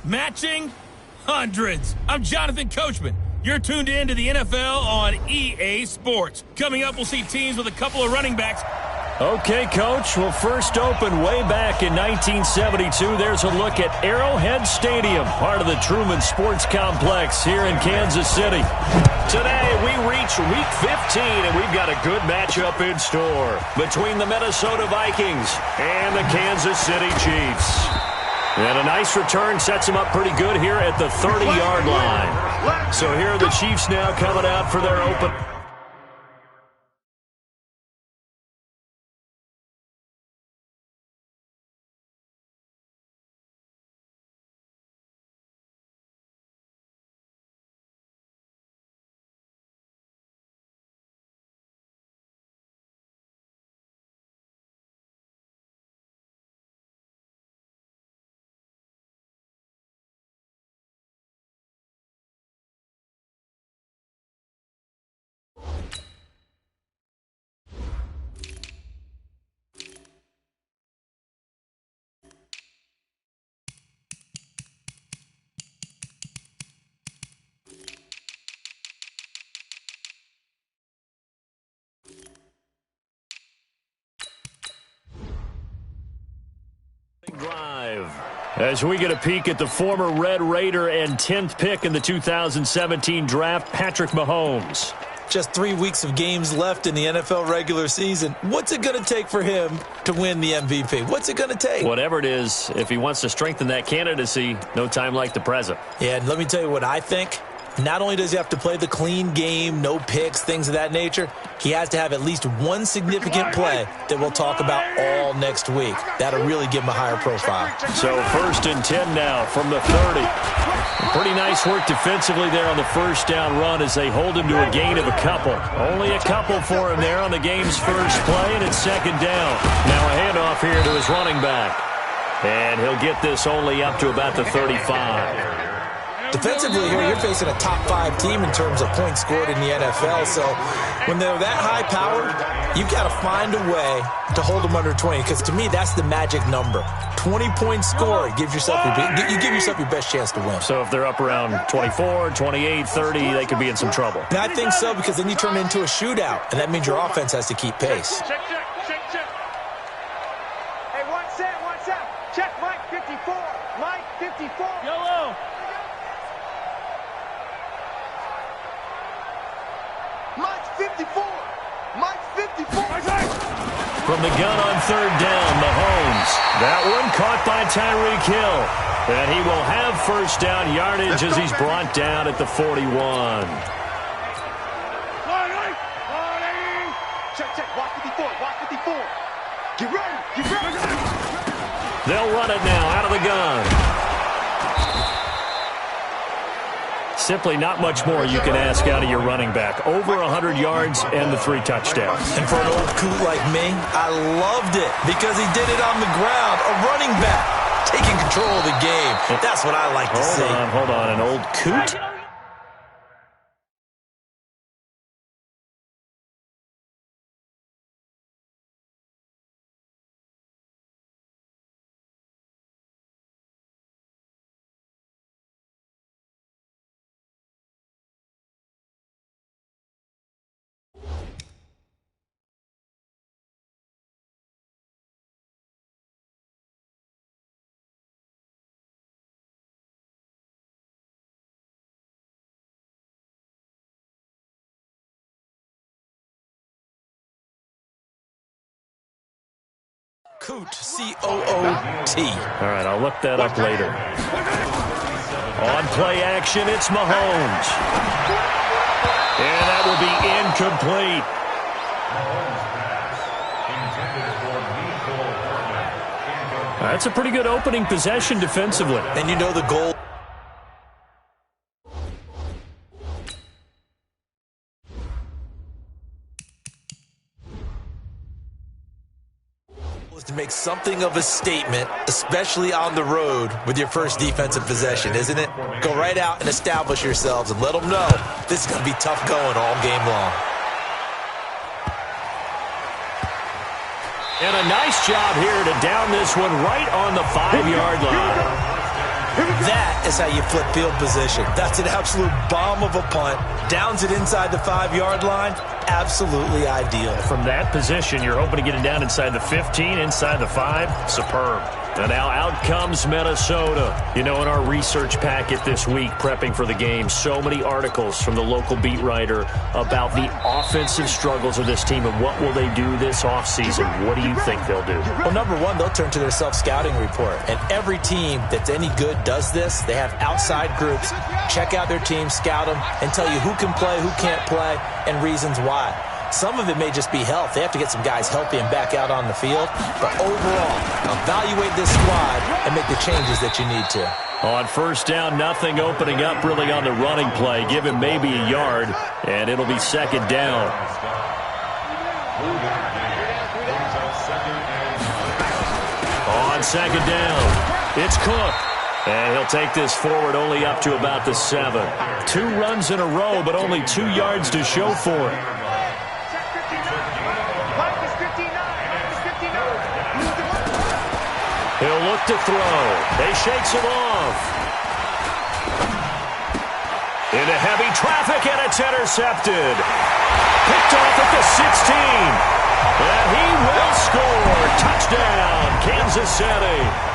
matching hundreds. I'm Jonathan Coachman. You're tuned in to the NFL on EA Sports. Coming up, we'll see teams with a couple of running backs. Okay, Coach. Well, first opened way back in 1972. There's a look at Arrowhead Stadium, part of the Truman Sports Complex here in Kansas City. Today, we reach Week 15, and we've got a good matchup in store between the Minnesota Vikings and the Kansas City Chiefs. And a nice return sets them up pretty good here at the 30-yard line. So here are the Chiefs now coming out for their open. Drive as we get a peek at the former Red Raider and 10th pick in the 2017 draft, Patrick Mahomes. Just 3 weeks of games left in the NFL regular season. What's it going to take for him to win the MVP? What's it going to take? Whatever it is, if he wants to strengthen that candidacy, no time like the present. Yeah, and let me tell you what I think. Not only does he have to play the clean game, no picks, things of that nature, he has to have at least one significant play that we'll talk about all next week. That'll really give him a higher profile. So 1st and 10 now from the 30. Pretty nice work defensively there on the first down run as they hold him to a gain of a couple. Only a couple for him there on the game's first play, and it's 2nd down. Now a handoff here to his running back. And he'll get this only up to about the 35. Defensively here, you're facing a top 5 team in terms of points scored in the NFL. So when they're that high powered, you've got to find a way to hold them under 20. Because to me, that's the magic number. 20 points scored. You give yourself your best chance to win. So if they're up around 24, 28, 30, they could be in some trouble. And I think so, because then you turn it into a shootout. And that means your offense has to keep pace. Check. Hey, one set. Check Mike 54. Mike 54. Yellow. Mike 54. Mike 54. From the gun on 3rd down, Mahomes. That one caught by Tyreek Hill. And he will have first down yardage as he's brought down at the 41. Check. Walk 54. Get ready. They'll run it now out of the gun. Simply not much more you can ask out of your running back. Over 100 yards and the 3 touchdowns. And for an old coot like me, I loved it because he did it on the ground. A running back taking control of the game. That's what I like to see. Hold on. An old coot? Coot, C-O-O-T. All right, I'll look that up later. On play action, it's Mahomes. And that will be incomplete. That's a pretty good opening possession defensively. And you know the goal is to make something of a statement, especially on the road with your first defensive possession, isn't it? Go right out and establish yourselves and let them know this is going to be tough going all game long. And a nice job here to down this one right on the 5-yard line. That is how you flip field position. That's an absolute bomb of a punt. Downs it inside the 5-yard line. Absolutely ideal. From that position, you're hoping to get it down inside the 15, inside the 5. Superb. And now out comes Minnesota. You know, in our research packet this week, prepping for the game, so many articles from the local beat writer about the offensive struggles of this team and what will they do this offseason. What do you think they'll do? Well, number one, they'll turn to their self-scouting report. And every team that's any good does this. They have outside groups. Check out their team, scout them, and tell you who can play, who can't play, and reasons why. Some of it may just be health. They have to get some guys healthy and back out on the field. But overall, evaluate this squad and make the changes that you need to. On first down, nothing opening up really on the running play. Give him maybe a yard, and it'll be second down. On second down, it's Cook. And he'll take this forward only up to about the 7. 2 runs in a row, but only 2 yards to show for it. He'll look to throw. He shakes him off. Into heavy traffic, and it's intercepted. Picked off at the 16. And he will score. Touchdown, Kansas City.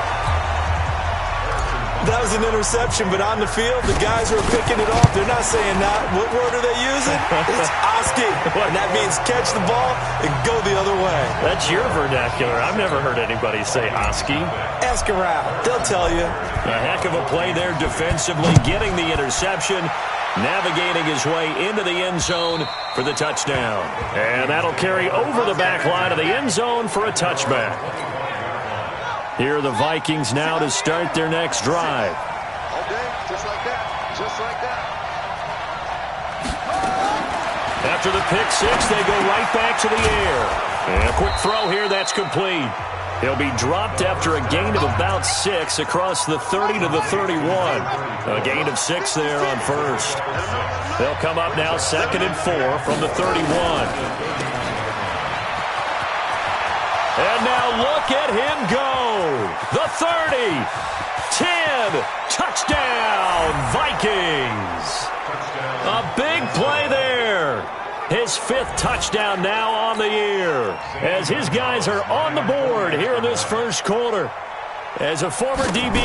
That was an interception, but on the field, the guys who are picking it off, they're not saying that. What word are they using? It's Oski. And that means catch the ball and go the other way. That's your vernacular. I've never heard anybody say Oski. Ask around. They'll tell you. A heck of a play there defensively, getting the interception, navigating his way into the end zone for the touchdown. And that'll carry over the back line of the end zone for a touchback. Here are the Vikings now to start their next drive. Okay, just like that. Just like that. After the pick 6, they go right back to the air. And a quick throw here, that's complete. He'll be dropped after a gain of about 6 across the 30 to the 31. A gain of 6 there on first. They'll come up now 2nd and 4 from the 31. And now look at him go. The 30, 10, touchdown, Vikings. A big play there. His 5th touchdown now on the year as his guys are on the board here in this first quarter. As a former DB,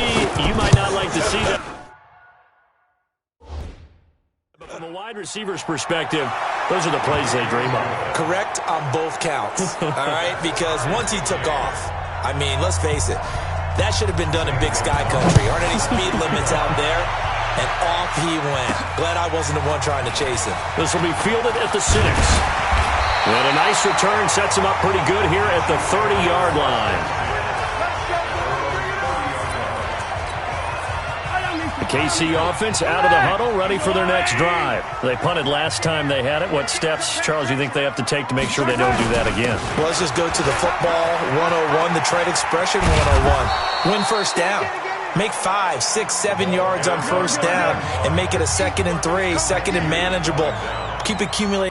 you might not like to see that. But from a wide receiver's perspective, those are the plays they dream of. Correct on both counts, all right? Because once he took off, I mean, let's face it, that should have been done in Big Sky Country. Aren't any speed limits out there? And off he went. Glad I wasn't the one trying to chase him. This will be fielded at the 6. And a nice return sets him up pretty good here at the 30-yard line. The KC offense out of the huddle, ready for their next drive. They punted last time they had it. What steps, Charles, do you think they have to take to make sure they don't do that again? Well, let's just go to the football 101, the trade expression 101. Win first down. Make 5, 6, 7 yards on first down and make it a 2nd and 3, 2nd and manageable. Keep accumulating.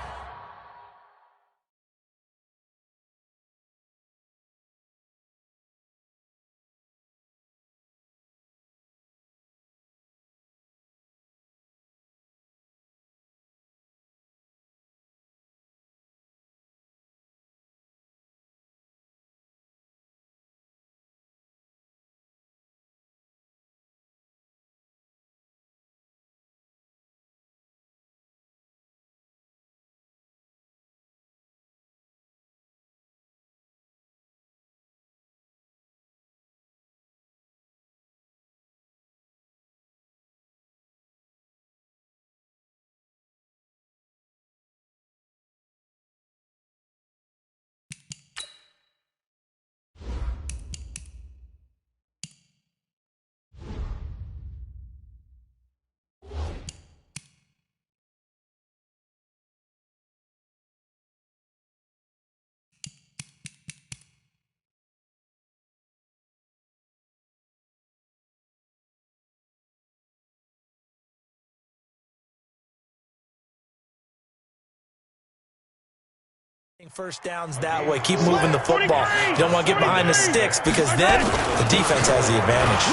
First downs that way. Keep moving the football. You don't want to get behind the sticks because then the defense has the advantage.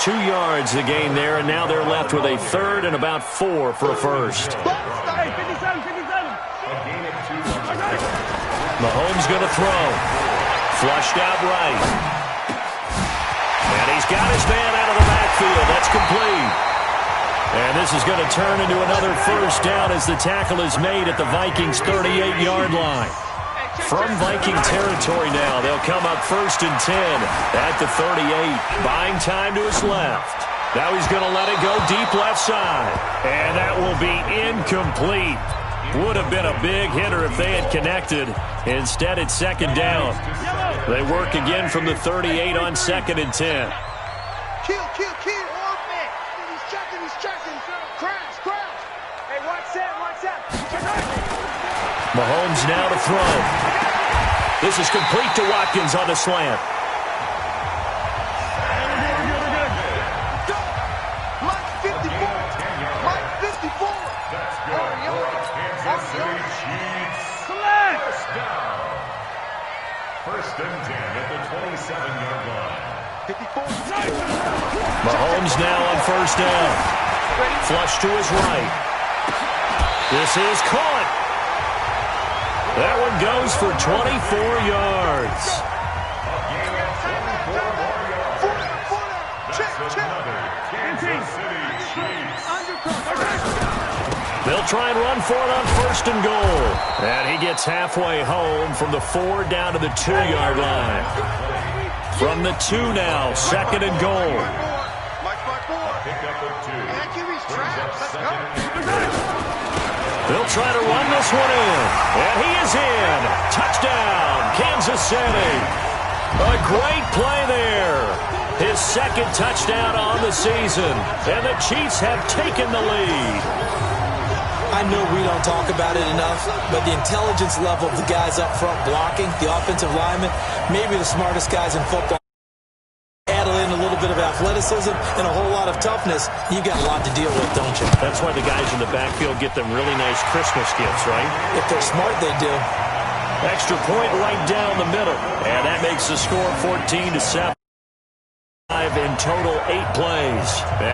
2 yards to gain there, and now they're left with a third and about 4 for a first. Mahomes going to throw. Flushed out right. And he's got his man out of the backfield. That's complete. And this is going to turn into another first down as the tackle is made at the Vikings' 38-yard line. From Viking territory now, they'll come up 1st and 10 at the 38. Buying time to his left. Now he's going to let it go deep left side. And that will be incomplete. Would have been a big hitter if they had connected. Instead, it's 2nd down. They work again from the 38 on 2nd and 10. Kill. He's checking. Crash. Hey, watch that. Mahomes now to throw. This is complete to Watkins on the slant. Mike 54. First and 10 at the 27-yard line. 54. Mahomes now on 1st down. Flush to his right. This is caught. That one goes for 24 yards. They'll try and run for it on 1st and goal. And he gets halfway home from the 4 down to the 2-yard line. From the 2 now, 2nd and goal. They'll try to run this one in. And he is in. Touchdown, Kansas City. A great play there. His 2nd touchdown on the season. And the Chiefs have taken the lead. I know we don't talk about it enough, but the intelligence level of the guys up front blocking, the offensive linemen, maybe the smartest guys in football. Add in a little bit of athleticism and a whole lot of toughness, you've got a lot to deal with, don't you? That's why the guys in the backfield get them really nice Christmas gifts, right? If they're smart, they do. Extra point right down the middle. And that makes the score 14-7. 5 in total, 8 plays.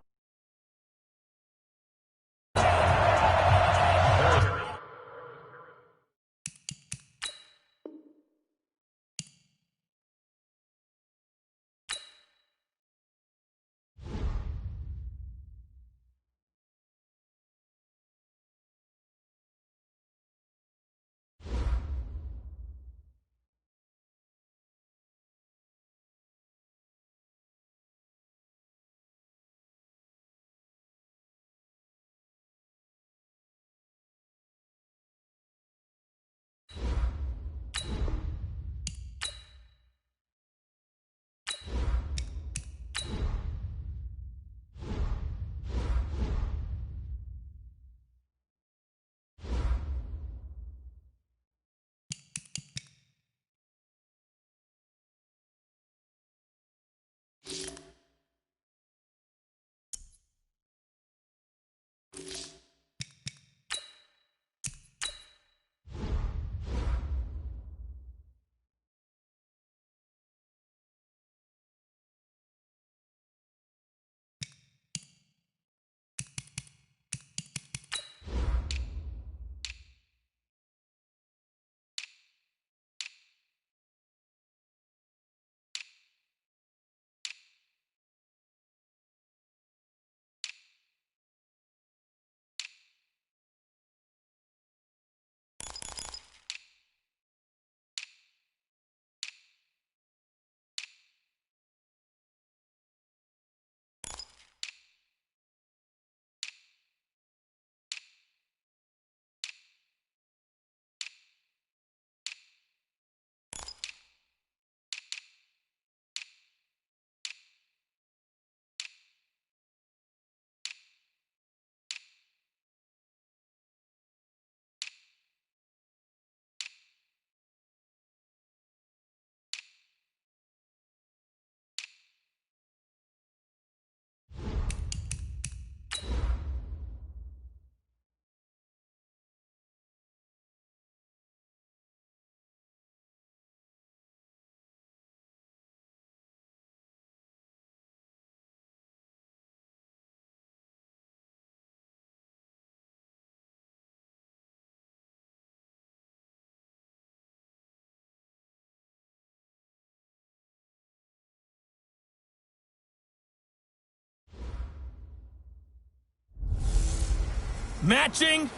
matching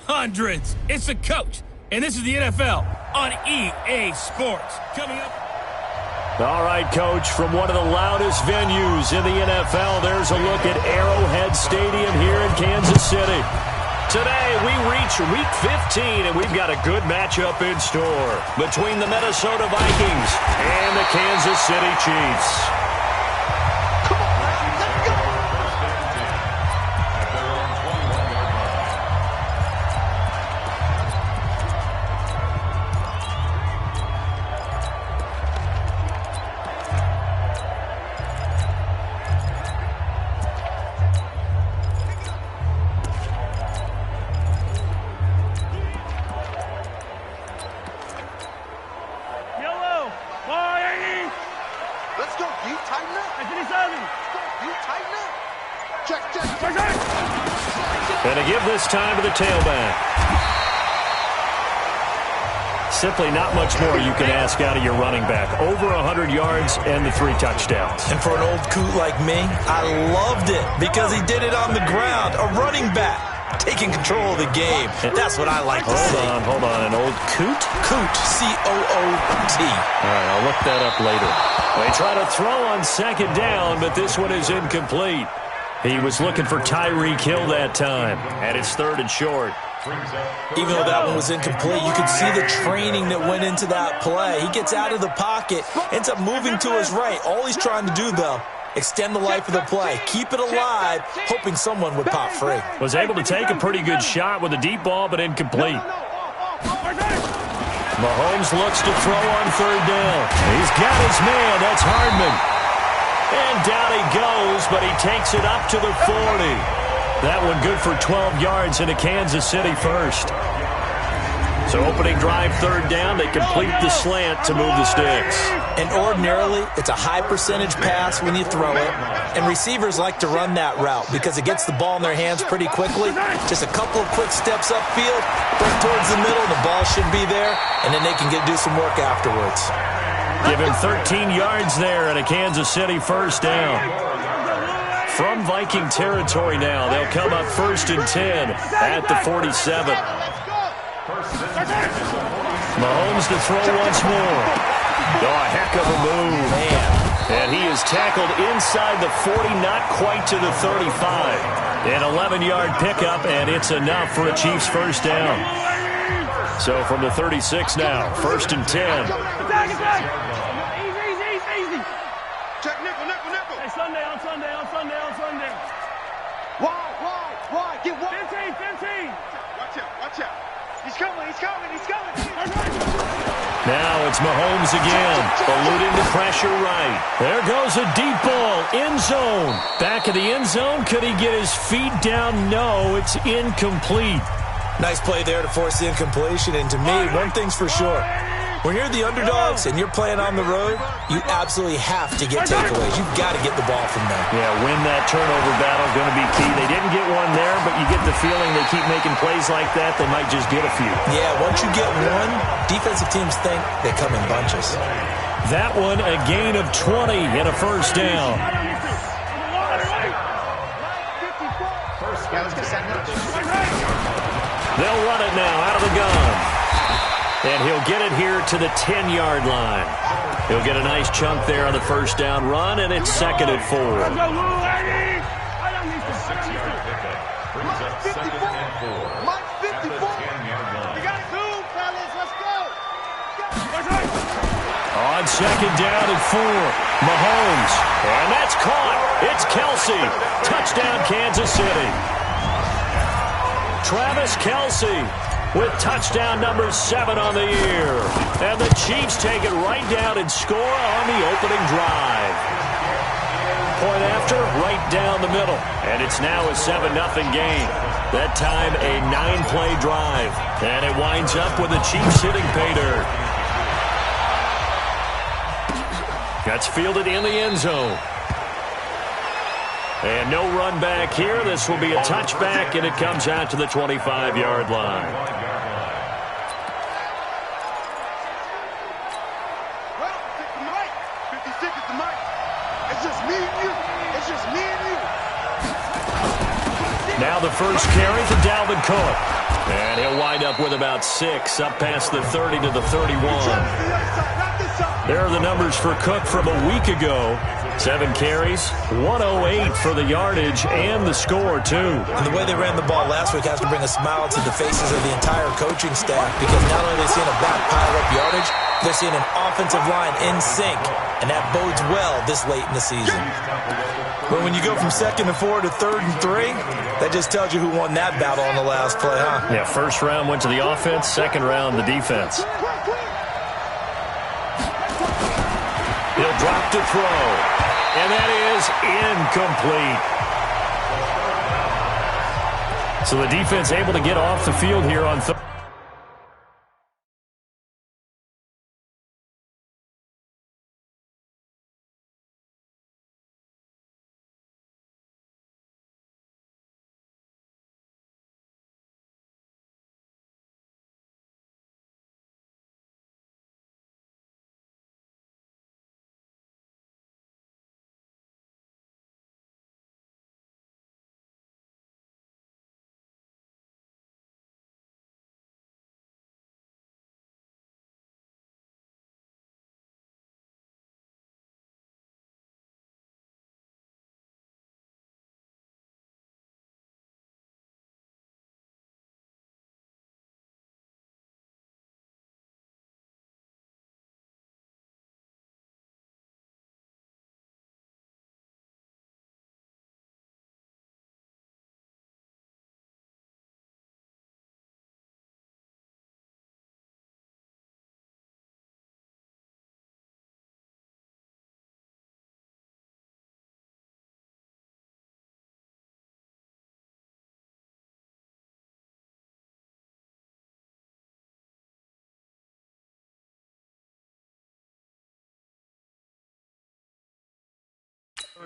hundreds. It's the coach, and this is the NFL on EA Sports. Coming up. All right, Coach, from one of the loudest venues in the NFL, there's a look at Arrowhead Stadium here in Kansas City. Today, we reach Week 15, and we've got a good matchup in store between the Minnesota Vikings and the Kansas City Chiefs. Let's go. You tighten up. You tighten up. Check. And to give this time to the tailback. Simply not much more you can ask out of your running back. Over 100 yards and the 3 touchdowns. And for an old coot like me, I loved it because he did it on the ground. A running back taking control of the game. That's what I like to see. Hold on. An old coot? Coot, C-O-O-T. All right, I'll look that up later. They try to throw on second down, but this one is incomplete. He was looking for Tyreek Hill that time, and it's 3rd and short. Even though that one was incomplete, you could see the training that went into that play. He gets out of the pocket, ends up moving to his right. All he's trying to do, though, extend the life of the play. Keep it alive, hoping someone would pop free. Was able to take a pretty good shot with a deep ball, but incomplete. Mahomes looks to throw on 3rd down. He's got his man. That's Hardman. And down he goes, but he takes it up to the 40. That one good for 12 yards into Kansas City first. So opening drive 3rd down, they complete the slant to move the sticks. And ordinarily, it's a high percentage pass when you throw it. And receivers like to run that route because it gets the ball in their hands pretty quickly. Just a couple of quick steps upfield, break towards the middle, the ball should be there, and then they can do some work afterwards. Give him 13 yards there and a Kansas City 1st down. From Viking territory now, they'll come up 1st and 10 at the 47. Mahomes to throw once more. Oh, a heck of a move. Man. And he is tackled inside the 40, not quite to the 35. An 11-yard pickup, and it's enough for a Chiefs 1st down. So from the 36 now, 1st and 10. Easy. Check nickel. Hey, Sunday. Why? Get one. 15. Watch out. He's coming. Now it's Mahomes again, eluding the pressure right. There goes a deep ball, end zone. Back of the end zone, could he get his feet down? No, it's incomplete. Nice play there to force the incompletion. And to me, one thing's for sure. When you're the underdogs and you're playing on the road, you absolutely have to get takeaways. You've got to get the ball from them. Yeah, win that turnover battle is going to be key. They didn't get one there, but you get the feeling they keep making plays like that, they might just get a few. Yeah, once you get one, defensive teams think they come in bunches. That one, a gain of 20 and a 1st down. They'll run it now out of the gun. And he'll get it here to the 10-yard line. He'll get a nice chunk there on the 1st down run, and it's 2nd and 4. 6-yard pickup brings up 2nd and 4. Mike 54. At the 10-yard line. You got to move, fellas. Let's go. On 2nd down and 4, Mahomes. And that's caught. It's Kelsey. Touchdown, Kansas City. Travis Kelsey with touchdown number 7 on the year. And the Chiefs take it right down and score on the opening drive. Point after, right down the middle. And it's now a 7-0 game. That time a 9-play drive. And it winds up with the Chiefs hitting pay dirt. That's fielded in the end zone. And no run back here. This will be a touchback, and it comes out to the 25-yard line. Well, take the mic. 56 is the mic. It's just me and you. Now the first carry for Dalvin Cook. And he'll wind up with about 6, up past the 30 to the 31. There are the numbers for Cook from a week ago. 7 carries, 108 for the yardage, and the score, too. And the way they ran the ball last week has to bring a smile to the faces of the entire coaching staff, because not only are they seeing a back pile up yardage, they're seeing an offensive line in sync, and that bodes well this late in the season. But when you go from 2nd and 4 to 3rd and 3, that just tells you who won that battle on the last play, huh? Yeah, first round went to the offense, second round the defense. He'll drop to throw. And that is incomplete. So the defense able to get off the field here on third.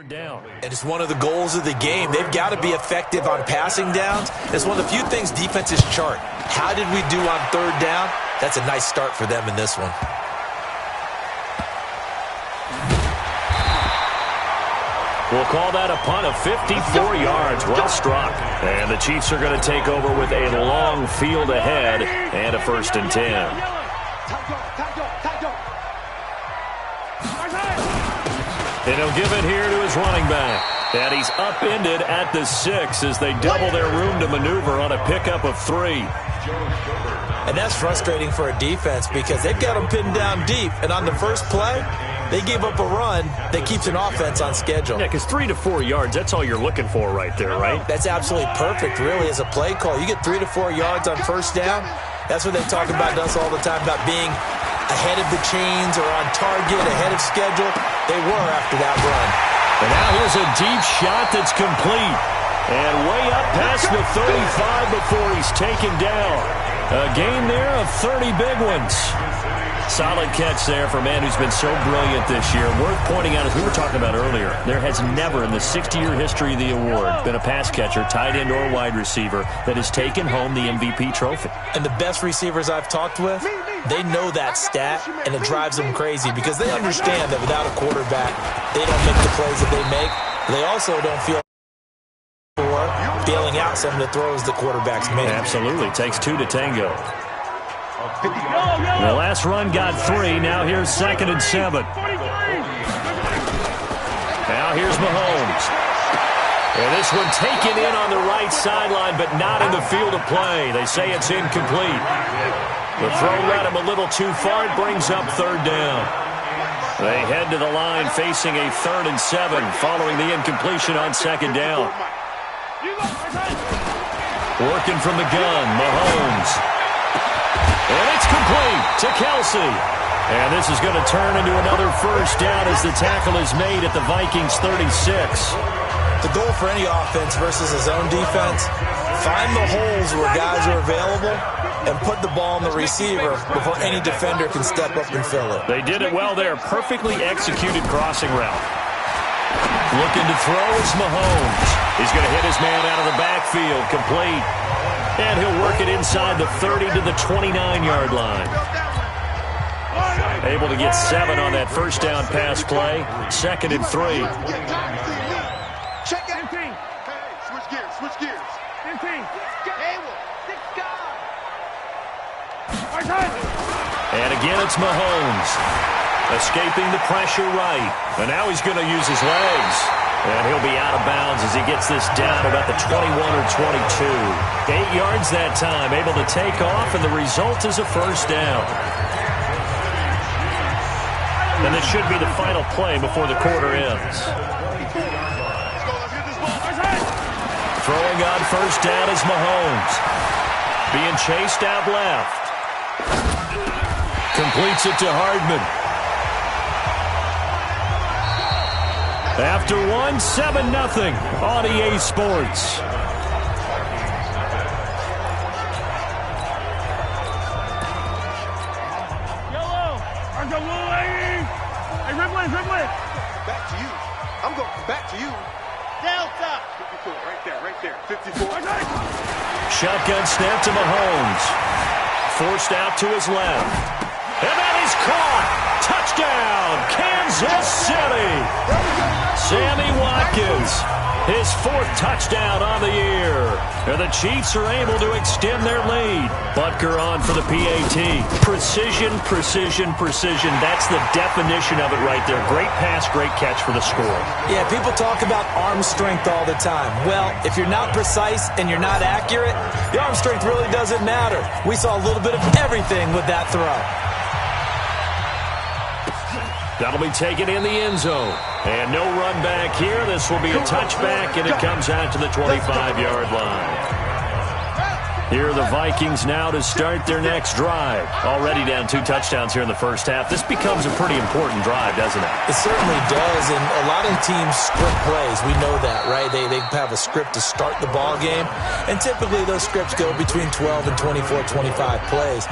Down. And it's one of the goals of the game. They've got to be effective on passing downs. It's one of the few things defenses chart. How did we do on 3rd down? That's a nice start for them in this one. We'll call that a punt of 54 yards. Well struck. And the Chiefs are going to take over with a long field ahead and a 1st and 10. And he'll give it here to his running back. And he's upended at the 6 as they double their room to maneuver on a pickup of 3. And that's frustrating for a defense because they've got them pinned down deep. And on the first play, they gave up a run that keeps an offense on schedule. Yeah, because 3 to 4 yards, that's all you're looking for right there, right? That's absolutely perfect, really, as a play call. You get 3 to 4 yards on 1st down. That's what they talk about to us all the time, about being ahead of the chains or on target, ahead of schedule. They were after that run. And now here's a deep shot that's complete. And way up past the 35 before he's taken down. A gain there of 30 big ones. Solid catch there for a man who's been so brilliant this year. Worth pointing out, as we were talking about earlier, there has never in the 60-year history of the award been a pass catcher, tight end, or wide receiver that has taken home the MVP trophy. And the best receivers I've talked with, they know that stat, and it drives them crazy because they understand that without a quarterback, they don't make the plays that they make. They also don't feel for bailing out some of the throws the quarterbacks make. Absolutely. Takes 2 to tango. The last run got 3. Now here's 2nd and 7. Now here's Mahomes. And this one taken in on the right sideline, but not in the field of play. They say it's incomplete. The throw led him a little too far. It brings up 3rd down. They head to the line facing a 3rd and 7 following the incompletion on 2nd down. Working from the gun, Mahomes. And it's complete to Kelsey. And this is going to turn into another 1st down as the tackle is made at the Vikings 36. The goal for any offense versus a zone defense, find the holes where guys are available and put the ball on the receiver before any defender can step up and fill it. They did it well there. Perfectly executed crossing route. Looking to throw is Mahomes. He's going to hit his man out of the backfield. Complete. And he'll work it inside the 30 to the 29-yard line. Able to get 7 on that 1st down pass play. 2nd and 3. Switch gears, switch gears. 15. Cable. 6 guys. And again, it's Mahomes. Escaping the pressure right. And now he's going to use his legs. And he'll be out of bounds as he gets this down about the 21 or 22. 8 yards that time, able to take off, and the result is a first down. And this should be the final play before the quarter ends. Throwing on first down is Mahomes. Being chased out left. Completes it to Hardman. After one, 7-0 on EA Sports. Yellow. Hey, Ripley. Back to you. I'm going back to you. Delta. 54, right there. 54. Shotgun snap to Mahomes. Forced out to his left. And that is caught. Touchdown, Kansas City. Sammy Watkins, his 4th touchdown on the year. And the Chiefs are able to extend their lead. Butker on for the PAT. Precision, precision, precision. That's the definition of it right there. Great pass, great catch for the score. Yeah, people talk about arm strength all the time. Well, if you're not precise and you're not accurate, the arm strength really doesn't matter. We saw a little bit of everything with that throw. That'll be taken in the end zone. And no run back here. This will be a touchback, and it comes out to the 25-yard line. Here are the Vikings now to start their next drive. Already down 2 touchdowns here in the first half. This becomes a pretty important drive, doesn't it? It certainly does, and a lot of teams script plays. We know that, right? They have a script to start the ball game, and typically those scripts go between 12 and 24, 25 plays.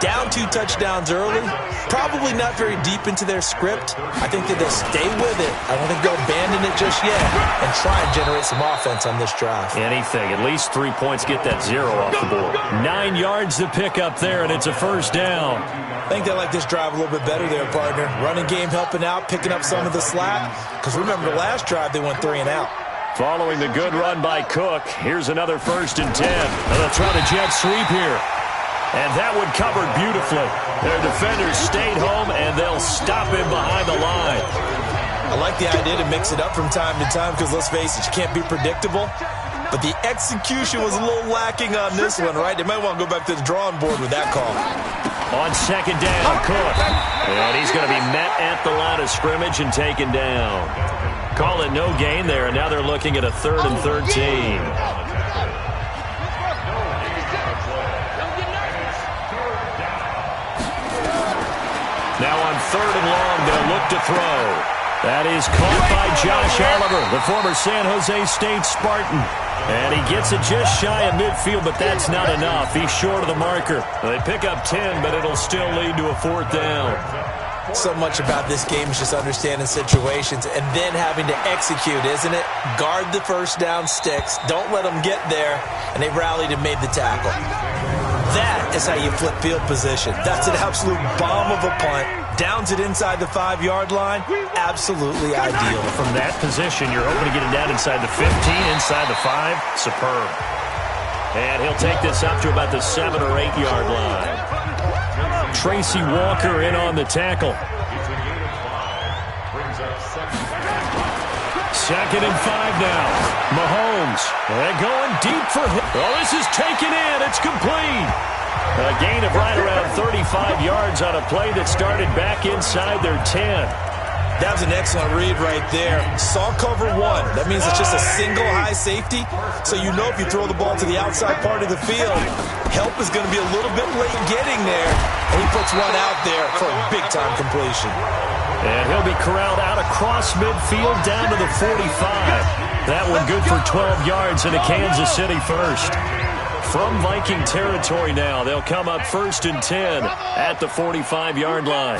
Down 2 touchdowns early, probably not very deep into their script. I think that they'll stay with it. I don't think they'll abandon it just yet and try and generate some offense on this drive. Anything. At least 3 points, get that 0 off the board. 9 yards to pick up there, and it's a first down. I think they like this drive a little bit better there, partner. Running game helping out, picking up some of the slack. Because remember, the last drive, they went 3 and out. Following the good run by Cook, here's another 1st and 10. And they'll try to jet sweep here. And that one covered beautifully. Their defenders stayed home, and they'll stop him behind the line. I like the idea to mix it up from time to time because, let's face it, you can't be predictable. But the execution was a little lacking on this one, right? They might want to go back to the drawing board with that call. On second down, Cook. And he's going to be met at the line of scrimmage and taken down. Call it no gain there, and now they're looking at a 3rd and 13. Now on 3rd and long, they'll look to throw. That is caught by Josh Oliver, the former San Jose State Spartan. And he gets it just shy of midfield, but that's not enough. He's short of the marker. They pick up 10, but it'll still lead to a 4th down. So much about this game is just understanding situations and then having to execute, isn't it? Guard the first down sticks. Don't let them get there. And they rallied and made the tackle. That is how you flip field position. That's an absolute bomb of a punt. Downs it inside the 5-yard line. Absolutely ideal. From that position, you're hoping to get it down inside the 15, inside the 5. Superb. And he'll take this up to about the 7 or 8 yard line. Tracy Walker in on the tackle. 2nd and 5 now. Mahomes. And going deep for him. Oh, this is taken in. It's complete. A gain of right around 35 yards on a play that started back inside their 10. That was an excellent read right there. Saw cover 1. That means it's just a single high safety. So you know if you throw the ball to the outside part of the field, help is going to be a little bit late getting there. And he puts one out there for a big-time completion. And he'll be corralled out across midfield down to the 45. That one good for 12 yards and a Kansas City first. From Viking territory now, they'll come up 1st and 10 at the 45-yard line.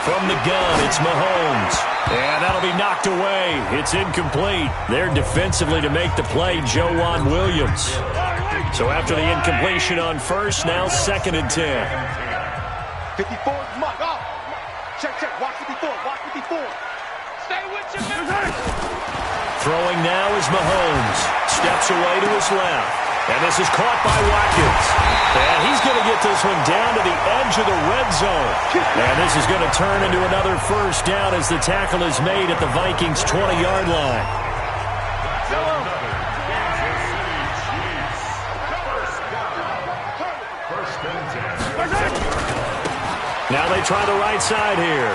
From the gun, it's Mahomes. And that'll be knocked away. It's incomplete. There defensively to make the play, Joanne Williams. So after the incompletion on 1st, now 2nd and 10. 54, Mike. Oh. Check. Watch 54. Stay with your man. Throwing now is Mahomes. Steps away to his left. And this is caught by Watkins. And he's going to get this one down to the edge of the red zone. And this is going to turn into another first down as the tackle is made at the Vikings' 20-yard line. Now they try the right side here.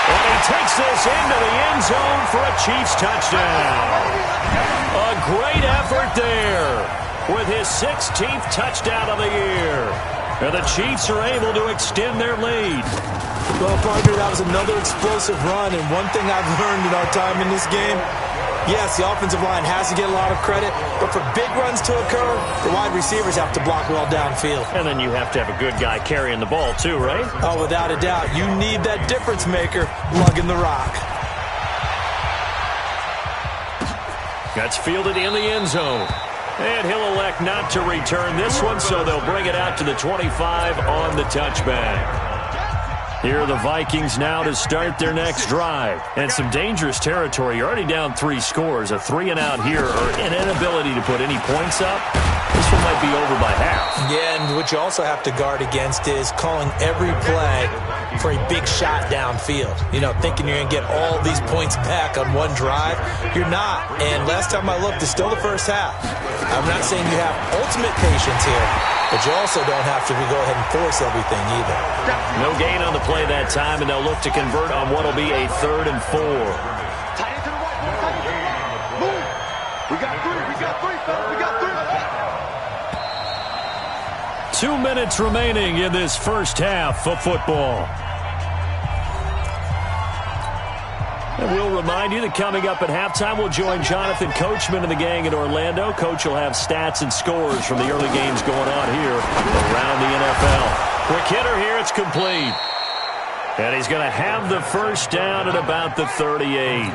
And he takes this into the end zone for a Chiefs touchdown. A great effort there with his 16th touchdown of the year. And the Chiefs are able to extend their lead. Well, partner, that was another explosive run. And one thing I've learned in our time in this game, yes, the offensive line has to get a lot of credit, but for big runs to occur, the wide receivers have to block well downfield. And then you have to have a good guy carrying the ball too, right? Oh, without a doubt. You need that difference maker lugging the rock. That's fielded in the end zone. And he'll elect not to return this one, so they'll bring it out to the 25 on the touchback. Here are the Vikings now to start their next drive. And some dangerous territory. You're already down 3 scores. A 3-and-out here or an inability to put any points up. This one might be over by half. Yeah, and what you also have to guard against is calling every play for a big shot downfield. You know, thinking you're going to get all these points back on one drive. You're not. And last time I looked, it's still the first half. I'm not saying you have ultimate patience here, but you also don't have to go ahead and force everything either. No gain on the play that time, and they'll look to convert on what will be a 3rd and 4. Tight end to the right, tight end to the right. Move. We got 3, fellas. We got 3. 2 minutes remaining in this first half of football. And we'll remind you that coming up at halftime, we'll join Jonathan Coachman and the gang in Orlando. Coach will have stats and scores from the early games going on here around the NFL. Quick hitter here, it's complete. And he's going to have the first down at about the 38.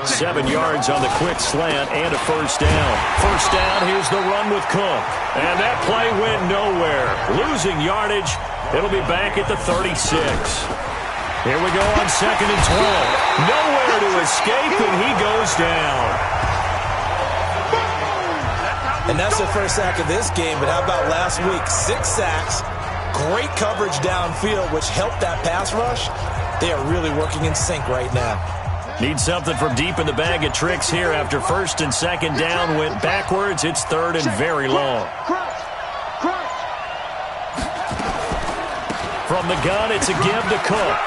7 yards on the quick slant and a first down. First down, here's the run with Cook. And that play went nowhere. Losing yardage. It'll be back at the 36. Here we go on 2nd and 12. Nowhere to escape, and he goes down. And that's the first sack of this game, but how about last week? 6 sacks. Great coverage downfield, which helped that pass rush. They are really working in sync right now. Need something from deep in the bag of tricks here after 1st and 2nd down went backwards. It's 3rd and very long. From the gun, it's a give to Cook.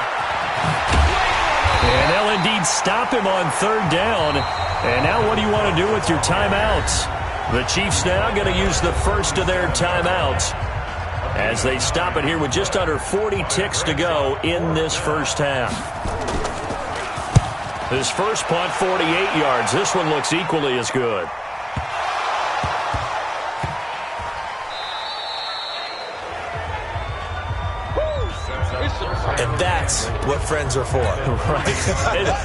And they'll indeed stop him on 3rd down. And now what do you want to do with your timeouts? The Chiefs now going to use the first of their timeouts as they stop it here with just under 40 ticks to go in this first half. His first punt, 48 yards. This one looks equally as good. And that's what friends are for. Right.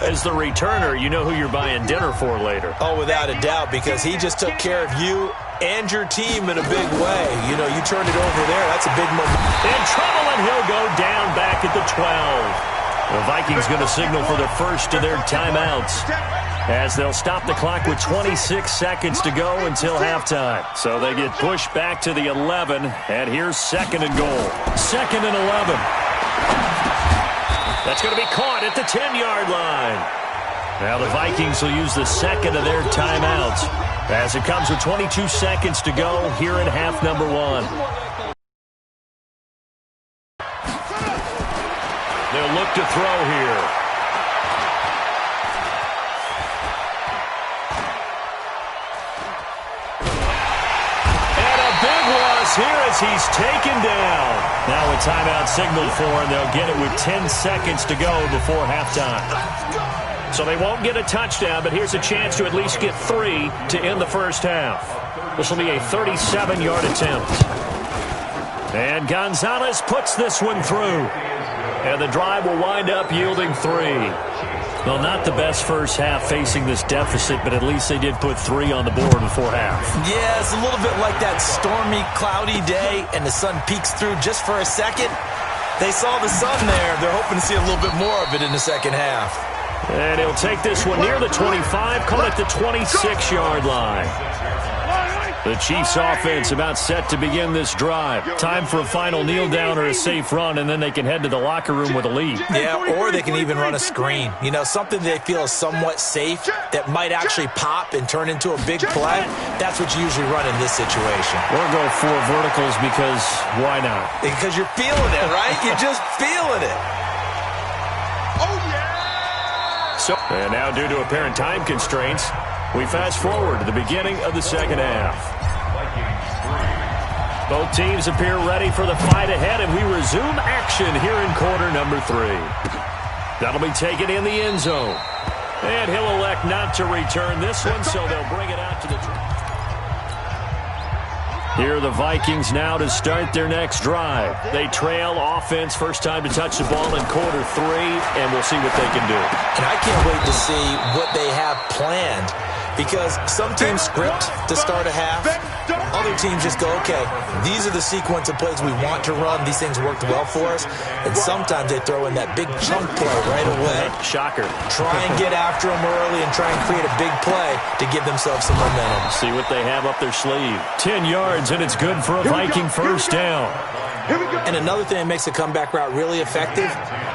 As the returner, you know who you're buying dinner for later. Oh, without a doubt, because he just took care of you and your team in a big way. You know, you turned it over there. That's a big moment. In trouble, and he'll go down back at the 12. The Vikings going to signal for the first of their timeouts as they'll stop the clock with 26 seconds to go until halftime. So they get pushed back to the 11, and here's 2nd and goal. 2nd and 11. That's going to be caught at the 10-yard line. Now the Vikings will use the 2nd of their timeouts as it comes with 22 seconds to go here in half number 1. They'll look to throw here. And a big loss here as he's taken down. Now a timeout signaled for, and they'll get it with 10 seconds to go before halftime. So they won't get a touchdown, but here's a chance to at least get 3 to end the first half. This will be a 37-yard attempt. And Gonzalez puts this one through. And the drive will wind up yielding 3. Well, not the best first half facing this deficit, but at least they did put 3 on the board before half. Yeah, it's a little bit like that stormy, cloudy day, and the sun peeks through just for a second. They saw the sun there. They're hoping to see a little bit more of it in the second half. And he'll take this one near the 25, call it the 26-yard line. The Chiefs offense about set to begin this drive. Time for a final kneel down or a safe run, and then they can head to the locker room with a lead. Yeah, or they can even run a screen. You know, something they feel is somewhat safe that might actually pop and turn into a big play. That's what you usually run in this situation. Or go for verticals because why not? Because you're feeling it, right? You're just feeling it. Oh, yeah! And now, due to apparent time constraints, we fast forward to the beginning of the second half. Both teams appear ready for the fight ahead, and we resume action here in quarter number 3. That'll be taken in the end zone. And he'll elect not to return this one, so they'll bring it out to the... Here are the Vikings now to start their next drive. They trail offense, first time to touch the ball in quarter 3, and we'll see what they can do. And I can't wait to see what they have planned, because some teams script to start a half. Other teams just go, okay, these are the sequence of plays we want to run. These things worked well for us. And sometimes they throw in that big chunk play right away. Shocker. Try and get after them early and try and create a big play to give themselves some momentum. See what they have up their sleeve. 10 yards, and it's good for a Viking first down. And another thing that makes a comeback route really effective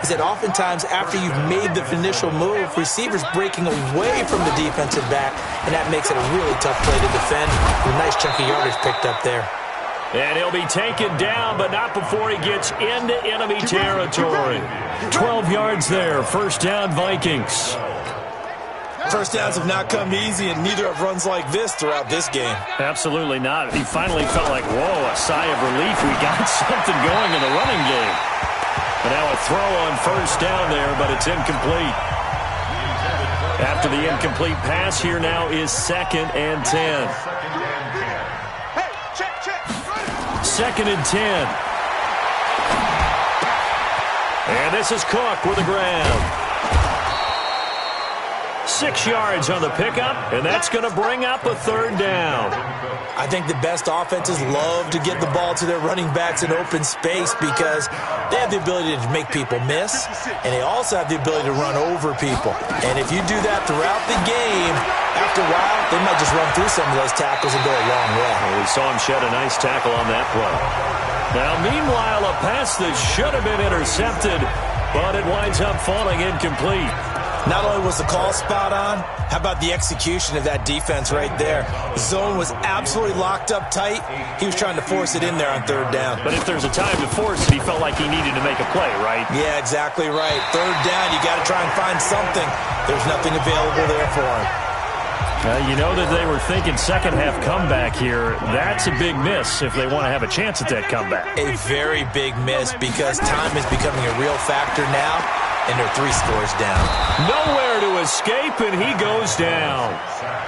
is that oftentimes after you've made the initial move, receivers breaking away from the defensive back, and that makes it a really tough play to defend. A nice chunk of yardage picked up there. And he'll be taken down, but not before he gets into enemy territory. 12 yards there, first down Vikings. First downs have not come easy, and neither have runs like this throughout this game. Absolutely not. He finally felt like, whoa, a sigh of relief. We got something going in the running game. But now a throw on first down there, but it's incomplete. After the incomplete pass, here now is 2nd and 10. Hey, check. 2nd and 10. And this is Cook with the grab. 6 yards on the pickup, and that's going to bring up a third down. I think the best offenses love to get the ball to their running backs in open space because they have the ability to make people miss, and they also have the ability to run over people. And if you do that throughout the game, after a while, they might just run through some of those tackles and go a long way. Well, we saw him shed a nice tackle on that play. Now, meanwhile, a pass that should have been intercepted, but it winds up falling incomplete. Not only was the call spot on, how about the execution of that defense right there? The zone was absolutely locked up tight. He was trying to force it in there on third down. But if there's a time to force it, he felt like he needed to make a play, right? Yeah, exactly right. Third down, you got to try and find something. There's nothing available there for him. You know that they were thinking second half comeback here. That's a big miss if they want to have a chance at that comeback. A very big miss because time is becoming a real factor now. And they're 3 scores down. Nowhere to escape, and he goes down.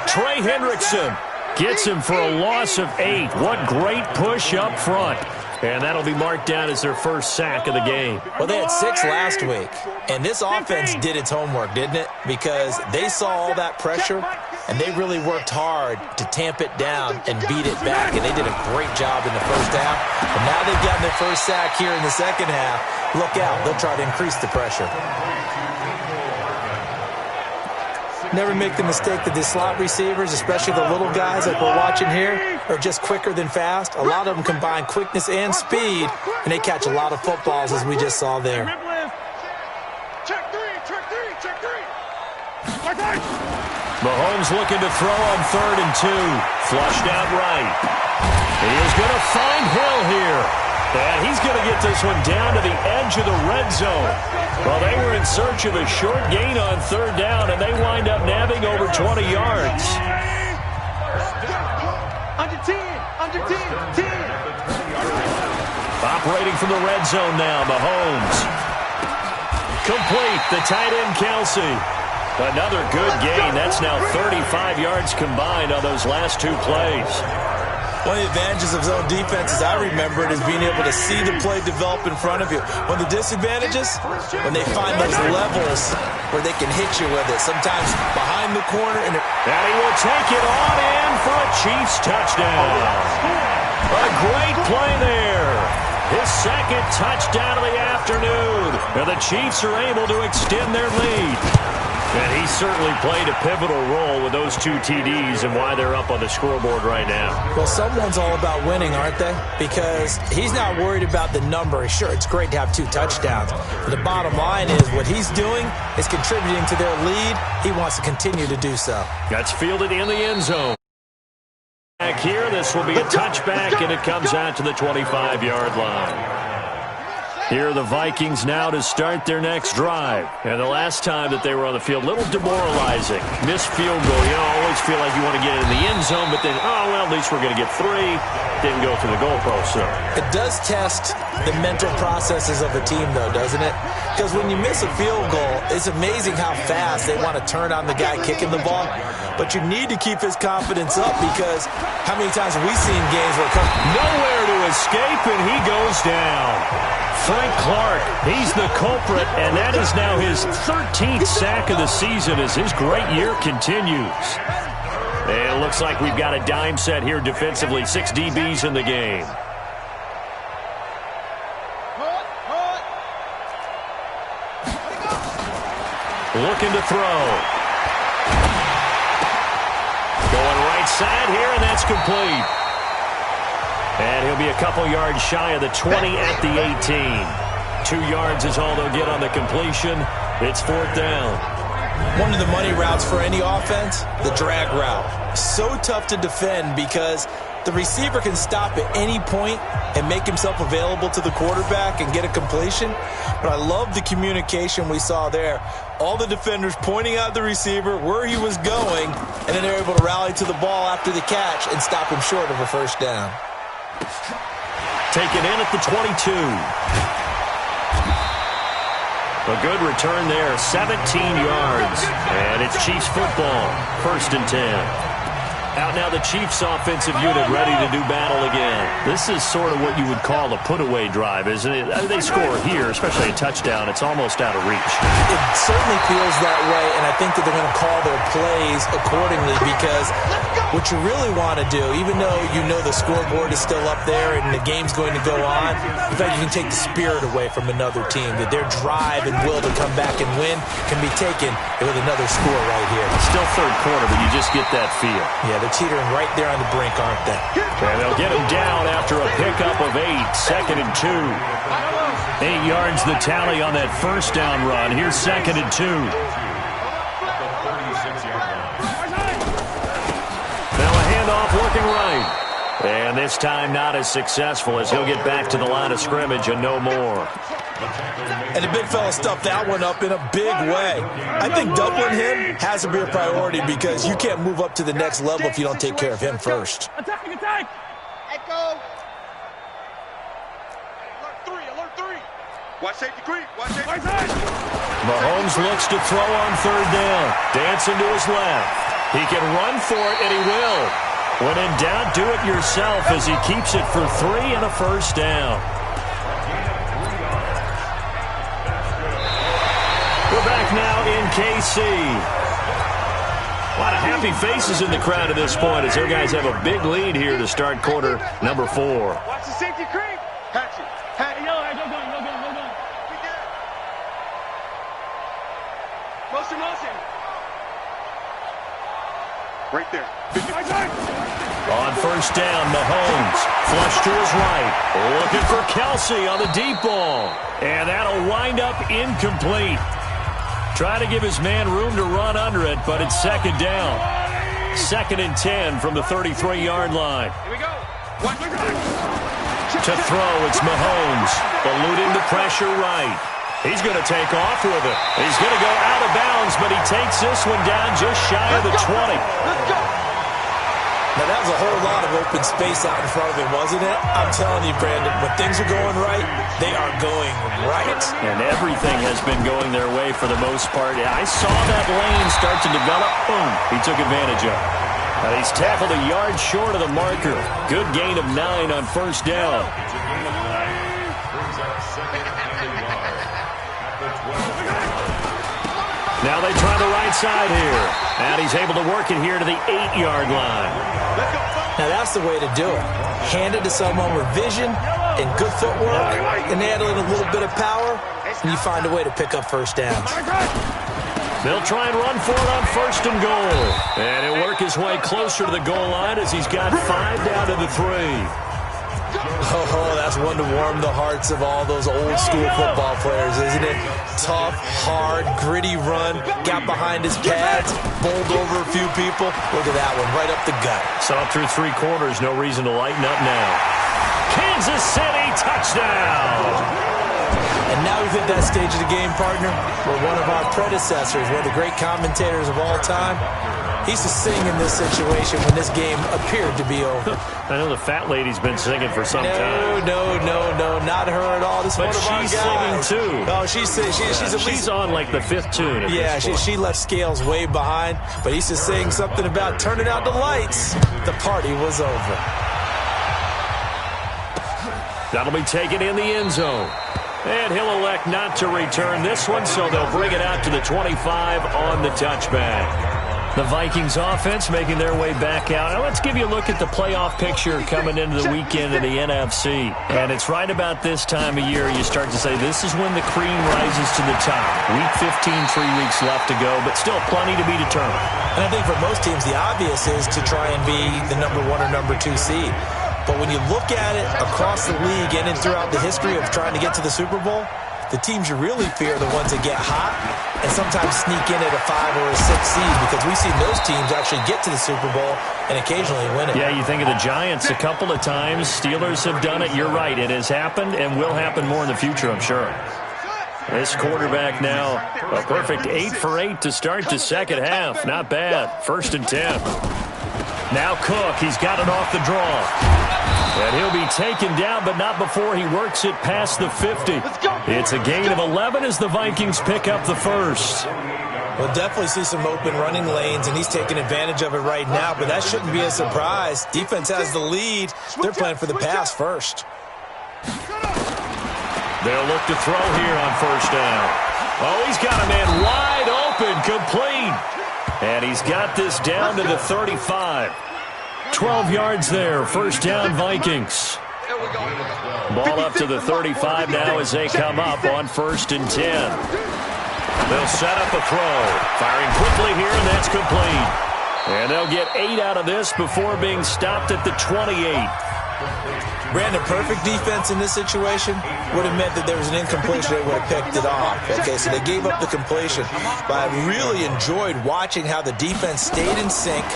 Trey Hendrickson gets him for a loss of 8. What great push up front. And that'll be marked down as their first sack of the game. Well, they had 6 last week. And this offense did its homework, didn't it? Because they saw all that pressure, and they really worked hard to tamp it down and beat it back. And they did a great job in the first half. And now they've gotten their first sack here in the second half. Look out. They'll try to increase the pressure. Never make the mistake that the slot receivers, especially the little guys like we're watching here, are just quicker than fast. A lot of them combine quickness and speed, and they catch a lot of footballs, as we just saw there. Check three. Mahomes looking to throw on 3rd and 2. Flushed out right. He is going to find Hill here. And he's going to get this one down to the edge of the red zone. Well, they were in search of a short gain on 3rd down, and they wind up nabbing over 20 yards. Under 10. Operating from the red zone now, Mahomes. Complete, the tight end Kelsey. Another good gain. That's now 35 yards combined on those last 2 plays. One of the advantages of zone defense, as I remember it, is being able to see the play develop in front of you. One of the disadvantages, when they find those levels where they can hit you with it, sometimes behind the corner. And he will take it on in for a Chiefs touchdown. A great play there. His 2nd touchdown of the afternoon. And the Chiefs are able to extend their lead. And he certainly played a pivotal role with those 2 TDs and why they're up on the scoreboard right now. Well, someone's all about winning, aren't they? Because he's not worried about the number. Sure, it's great to have 2 touchdowns. But the bottom line is what he's doing is contributing to their lead. He wants to continue to do so. That's fielded in the end zone. Back here, this will be a touchback, and it comes out to the 25-yard line. Here are the Vikings now to start their next drive. And the last time that they were on the field, a little demoralizing. Missed field goal. You always feel like you want to get it in the end zone, but then, oh, well, at least we're going to get 3. Didn't go through the goalpost, so. It does test the mental processes of a team, though, doesn't it? Because when you miss a field goal, it's amazing how fast they want to turn on the guy kicking the ball. But you need to keep his confidence up because how many times have we seen games where it comes nowhere to escape, and he goes down. Frank Clark, he's the culprit, and that is now his 13th sack of the season as his great year continues. And it looks like we've got a dime set here defensively. 6 DBs in the game. Looking to throw. Going right side here, and that's complete. And he'll be a couple yards shy of the 20 at the 18. 2 yards is all they'll get on the completion. It's 4th down. One of the money routes for any offense, the drag route. So tough to defend because the receiver can stop at any point and make himself available to the quarterback and get a completion. But I love the communication we saw there. All the defenders pointing out the receiver, where he was going, and then they're able to rally to the ball after the catch and stop him short of a first down. Taken in at the 22. A good return there, 17 yards. And it's Chiefs football, 1st and 10. Out now the Chiefs offensive unit ready to do battle again. This is sort of what you would call a put-away drive, isn't it? They score here, especially a touchdown. It's almost out of reach. It certainly feels that way, and I think that they're going to call their plays accordingly because what you really want to do, even though you know the scoreboard is still up there and the game's going to go on, in fact, you can take the spirit away from another team, that their drive and will to come back and win can be taken with another score right here. Still 3rd quarter, but you just get that feel. Yeah, they're teetering right there on the brink, aren't they? And they'll get him down after a pickup of 8, 2nd and 2. 8 yards the tally on that first down run. Here's 2nd and 2. Now a handoff looking right. And this time not as successful as he'll get back to the line of scrimmage and no more. And the big fella stuffed that one up in a big way. I think doubling him has to be a priority because you can't move up to the next level if you don't take care of him first. Attack, attack! Echo! Alert 3! Watch safety creep! Watch safety creep! Mahomes looks to throw on 3rd down. Dancing to his left. He can run for it, and he will. When in doubt, do it yourself as he keeps it for 3 and a first down. We're back now in KC. A lot of happy faces in the crowd at this point as their guys have a big lead here to start quarter number 4. Watch the safety creep! Hatch it! Hatch it! Yo, no gun. We get it. Motion. Right there. On first down, Mahomes. Flush to his right. Looking for Kelsey on the deep ball. And that'll wind up incomplete. Trying to give his man room to run under it, but it's 2nd down. 2nd and 10 from the 33-yard line. Here we go. To throw, it's Mahomes. Eluding the pressure right. He's going to take off with it. He's going to go out of bounds, but he takes this one down just shy of the 20. Let's go. Now, that was a whole lot of open space out in front of him, wasn't it? I'm telling you, Brandon, when things are going right, they are going right. And everything has been going their way for the most part. I saw that lane start to develop. Boom. He took advantage of it. And he's tackled a yard short of the marker. Good gain of 9 on first down. Now they try the right side here. And he's able to work it here to the 8-yard line. Now, that's the way to do it. Hand it to someone with vision and good footwork and add in a little bit of power, and you find a way to pick up first downs. They'll try and run for it on 1st and goal. And he'll work his way closer to the goal line as he's got 5 down to the 3. Oh, that's one to warm the hearts of all those old-school football players, isn't it? Tough, hard, gritty run, got behind his pads, bowled over a few people. Look at that one, right up the gut. Saw it through 3 quarters, no reason to lighten up now. Kansas City, touchdown! And now we've hit that stage of the game, partner, where one of our predecessors, one of the great commentators of all time, he used to sing in this situation when this game appeared to be over. I know the fat lady's been singing for some time. No, not her at all. This is one of our guys. But she's singing too. Oh, she's on like the 5th tune. Yeah, she left Scales way behind, but he used to sing something about turning out the lights. The party was over. That'll be taken in the end zone. And he'll elect not to return this one, so they'll bring it out to the 25 on the touchback. The Vikings offense making their way back out. Now let's give you a look at the playoff picture coming into the weekend of the NFC. And it's right about this time of year you start to say this is when the cream rises to the top. Week 15, 3 weeks left to go, but still plenty to be determined. And I think for most teams, the obvious is to try and be the number 1 or number 2 seed. But when you look at it across the league and throughout the history of trying to get to the Super Bowl, the teams you really fear are the ones that get hot and sometimes sneak in at a 5 or a 6 seed, because we've seen those teams actually get to the Super Bowl and occasionally win it. Yeah, you think of the Giants a couple of times. Steelers have done it. You're right. It has happened and will happen more in the future, I'm sure. This quarterback now, a perfect 8 for 8 to start the second half. Not bad. 1st and 10. Now Cook, he's got it off the draw. And he'll be taken down, but not before he works it past the 50. It's a gain of 11 as the Vikings pick up the first. We'll definitely see some open running lanes, and he's taking advantage of it right now, but that shouldn't be a surprise. Defense has the lead. They're playing for the pass first. They'll look to throw here on 1st down. Oh, he's got a man wide open, complete. And he's got this down to the 35. 12 yards there, 1st down Vikings. Ball up to the 35 now as they come up on 1st and 10. They'll set up a throw. Firing quickly here, and that's complete. And they'll get 8 out of this before being stopped at the 28. Brandon, perfect defense in this situation would have meant that there was an incompletion. They would have picked it off. Okay, so they gave up the completion. But I really enjoyed watching how the defense stayed in sync,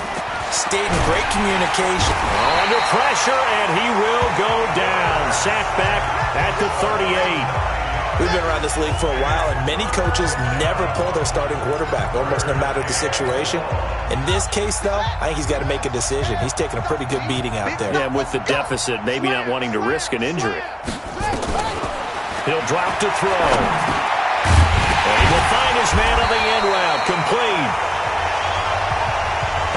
stayed in great communication. Under pressure, and he will go down. Sacked back at the 38. We've been around this league for a while, and many coaches never pull their starting quarterback, almost no matter the situation. In this case, though, I think he's got to make a decision. He's taking a pretty good beating out there. Yeah, and with the deficit, maybe not wanting to risk an injury. He'll drop to throw. And he will find his man on the end route, complete.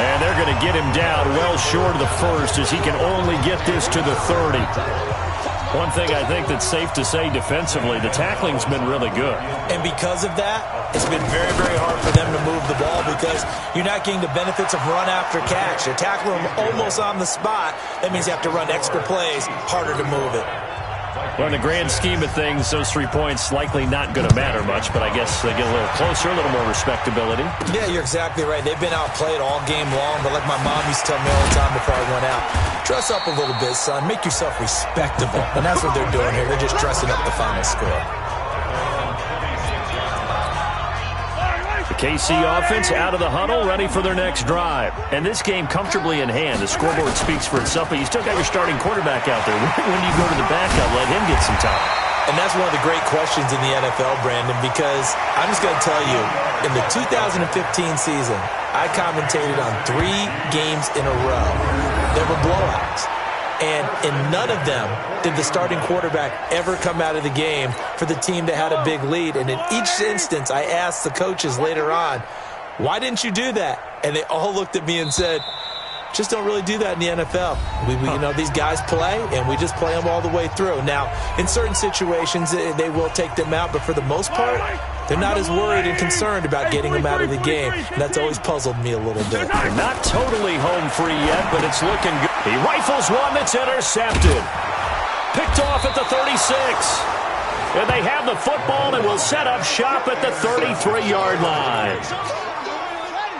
And they're going to get him down well short of the first as he can only get this to the 30. One thing I think that's safe to say defensively, the tackling's been really good. And because of that, it's been very, very hard for them to move the ball because you're not getting the benefits of run after catch. You're tackling them almost on the spot. That means you have to run extra plays, harder to move it. Well, in the grand scheme of things, those 3 points likely not going to matter much, but I guess they get a little closer, a little more respectability. Yeah, you're exactly right. They've been outplayed all game long, but like my mom used to tell me all the time before I went out, dress up a little bit, son. Make yourself respectable. And that's what they're doing here. They're just dressing up the final score. The KC offense out of the huddle, ready for their next drive. And this game comfortably in hand. The scoreboard speaks for itself, but you still got your starting quarterback out there. When do you go to the backup, let him get some time? And that's one of the great questions in the NFL, Brandon, because I'm just going to tell you, in the 2015 season, I commentated on 3 games in a row. There were blowouts. And in none of them did the starting quarterback ever come out of the game for the team that had a big lead. And in each instance, I asked the coaches later on, why didn't you do that? And they all looked at me and said, just don't really do that in the NFL. You know, these guys play, and we just play them all the way through. Now, in certain situations, they will take them out, but for the most part, they're not as worried and concerned about getting them out of the game. And that's always puzzled me a little bit. They're not totally home free yet, but it's looking good. He rifles one that's intercepted. Picked off at the 36. And they have the football and will set up shop at the 33-yard line.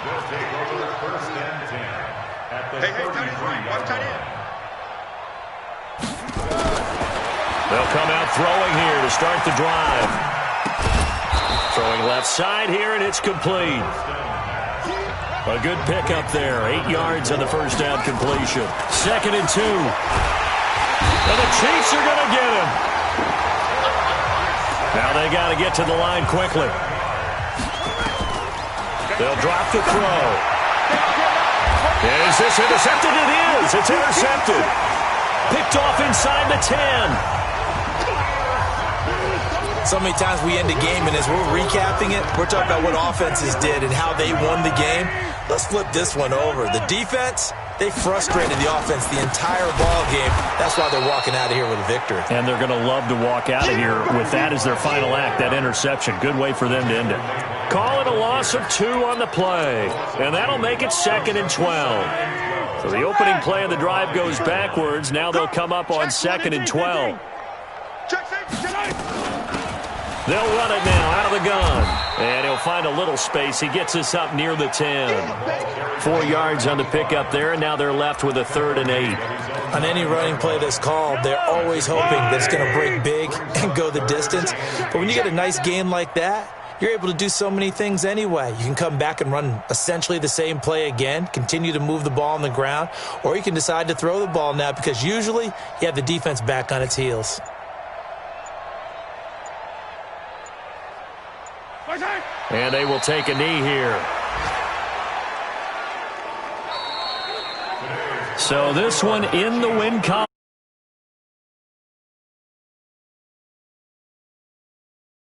They'll take over first and 10 at the 33-yard line. They'll come out throwing here to start the drive. Throwing left side here, and it's complete. A good pickup there. 8 yards on the first down completion. 2nd and 2. And the Chiefs are going to get him. Now they got to get to the line quickly. They'll drop the throw. Is this intercepted? It is. It's intercepted. Picked off inside the 10. So many times we end a game, and as we're recapping it, we're talking about what offenses did and how they won the game. Let's flip this one over. The defense, they frustrated the offense the entire ball game. That's why they're walking out of here with a victory. And they're going to love to walk out of here with that as their final act, that interception. Good way for them to end it. Call it a loss of 2 on the play, and that'll make it 2nd and 12. So the opening play of the drive goes backwards. Now they'll come up on 2nd and 12. They'll run it now out of the gun. And he'll find a little space. He gets us up near the 10. 4 yards on the pickup there, and now they're left with a 3rd and 8. On any running play that's called, they're always hoping that it's going to break big and go the distance. But when you get a nice game like that, you're able to do so many things anyway. You can come back and run essentially the same play again, continue to move the ball on the ground, or you can decide to throw the ball now because usually you have the defense back on its heels. And they will take a knee here. So this one in the win column.